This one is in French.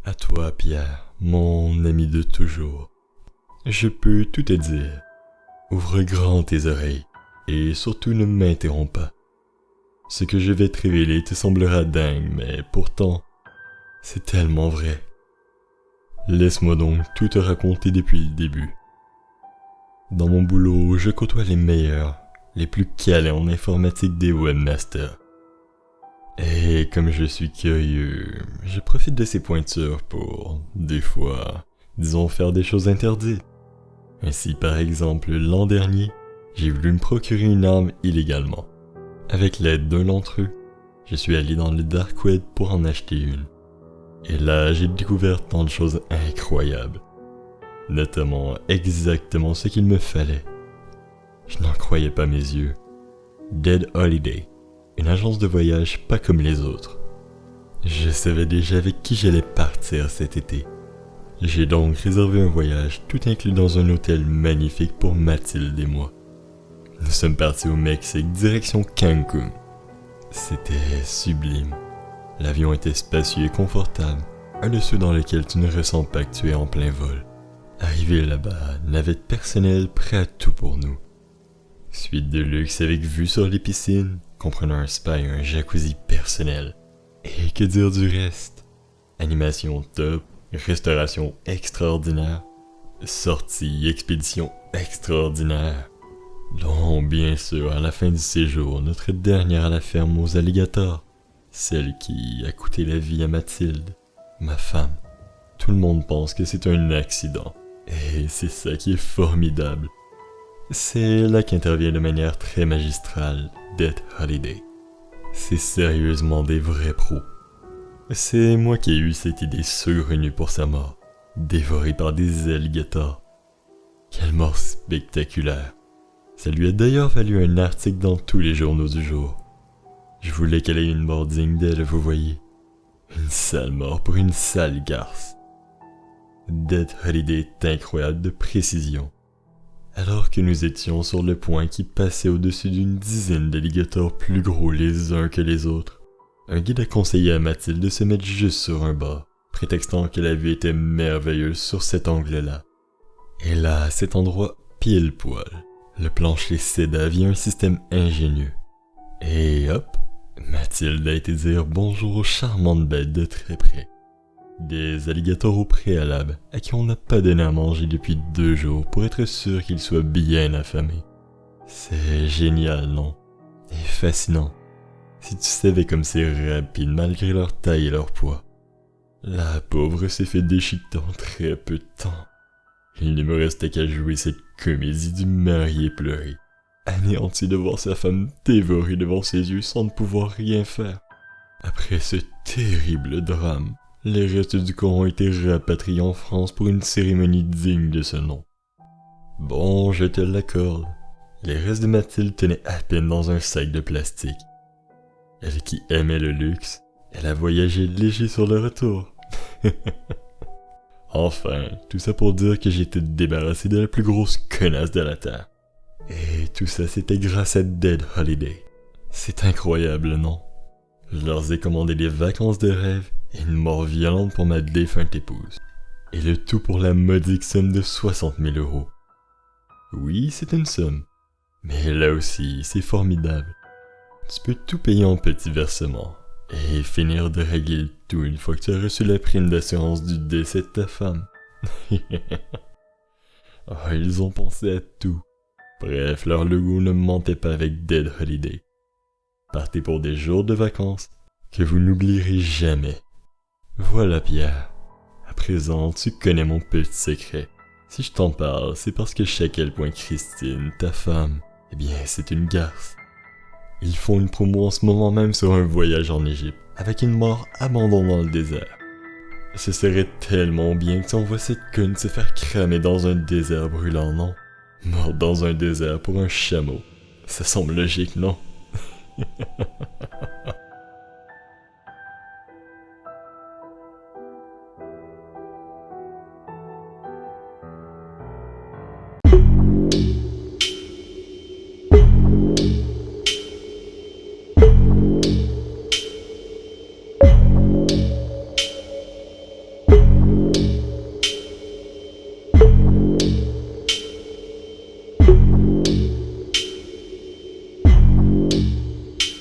À toi, Pierre, mon ami de toujours. Je peux tout te dire. Ouvre grand tes oreilles, et surtout ne m'interromps pas. Ce que je vais te révéler te semblera dingue, mais pourtant, c'est tellement vrai. Laisse-moi donc tout te raconter depuis le début. Dans mon boulot, je côtoie les meilleurs, les plus calés en informatique des webmasters. Et comme je suis curieux, je profite de ces pointures pour, des fois, disons faire des choses interdites. Ainsi, par exemple, l'an dernier, j'ai voulu me procurer une arme illégalement. Avec l'aide d'un d'entre eux, je suis allé dans le dark web pour en acheter une. Et là, j'ai découvert tant de choses incroyables. Notamment exactement ce qu'il me fallait. Je n'en croyais pas mes yeux. Dead Holiday, une agence de voyage pas comme les autres. Je savais déjà avec qui j'allais partir cet été. J'ai donc réservé un voyage tout inclus dans un hôtel magnifique pour Mathilde et moi. Nous sommes partis au Mexique, direction Cancun. C'était sublime. L'avion était spacieux et confortable, un de ceux dans lesquels tu ne ressens pas que tu es en plein vol. Arrivé là-bas, navette personnelle prêt à tout pour nous. Suite de luxe avec vue sur les piscines, comprenant un spa et un jacuzzi personnel. Et que dire du reste? Animation top, restauration extraordinaire, sortie, expédition extraordinaire. Donc, bien sûr, à la fin du séjour, notre dernière à la ferme aux alligators, celle qui a coûté la vie à Mathilde, ma femme. Tout le monde pense que c'est un accident, et c'est ça qui est formidable. C'est là qu'intervient de manière très magistrale Dead Holiday. C'est sérieusement des vrais pros. C'est moi qui ai eu cette idée saugrenue pour sa mort, dévorée par des alligators. Quelle mort spectaculaire! Ça lui a d'ailleurs valu un article dans tous les journaux du jour. Je voulais qu'elle ait une mort digne d'elle, vous voyez. Une sale mort pour une sale garce. Dead Holiday est incroyable de précision. Alors que nous étions sur le point qui passait au-dessus d'une dizaine d'alligators plus gros les uns que les autres, un guide a conseillé à Mathilde de se mettre juste sur un bord, prétextant que la vue était merveilleuse sur cet angle-là. Et là, à cet endroit pile poil, le plancher céda via un système ingénieux. Et hop, Mathilde a été dire bonjour aux charmantes bêtes de très près. Des alligators au préalable, à qui on n'a pas donné à manger depuis 2 jours pour être sûr qu'ils soient bien affamés. C'est génial, non? Et fascinant. Si tu savais comme c'est rapide malgré leur taille et leur poids. La pauvre s'est fait déchiqueter en très peu de temps. Il ne me restait qu'à jouer cette comédie du mari éploré, anéanti de voir sa femme dévorée devant ses yeux sans ne pouvoir rien faire. Après ce terrible drame, les restes du corps ont été rapatriés en France pour une cérémonie digne de ce nom. Bon, je te l'accorde, les restes de Mathilde tenaient à peine dans un sac de plastique. Elle qui aimait le luxe, elle a voyagé léger sur le retour. Enfin, tout ça pour dire que j'étais débarrassé de la plus grosse connasse de la Terre. Et tout ça c'était grâce à Dead Holiday. C'est incroyable, non? Je leur ai commandé des vacances de rêve et une mort violente pour ma défunte épouse. Et le tout pour la modique somme de 60 000 €. Oui, c'est une somme. Mais là aussi, c'est formidable. Tu peux tout payer en petits versements et finir de régler le tout une fois que tu as reçu la prime d'assurance du décès de ta femme. Oh, ils ont pensé à tout. Bref, leur logo ne mentait pas avec Dead Holiday. Partez pour des jours de vacances que vous n'oublierez jamais. Voilà, Pierre. À présent, tu connais mon petit secret. Si je t'en parle, c'est parce que je sais à quel point Christine, ta femme, eh bien, c'est une garce. Ils font une promo en ce moment même sur un voyage en Égypte, avec une mort abandonnée dans le désert. Ce serait tellement bien que tu envoies cette conne se faire cramer dans un désert brûlant, non? Morte dans un désert pour un chameau. Ça semble logique, non?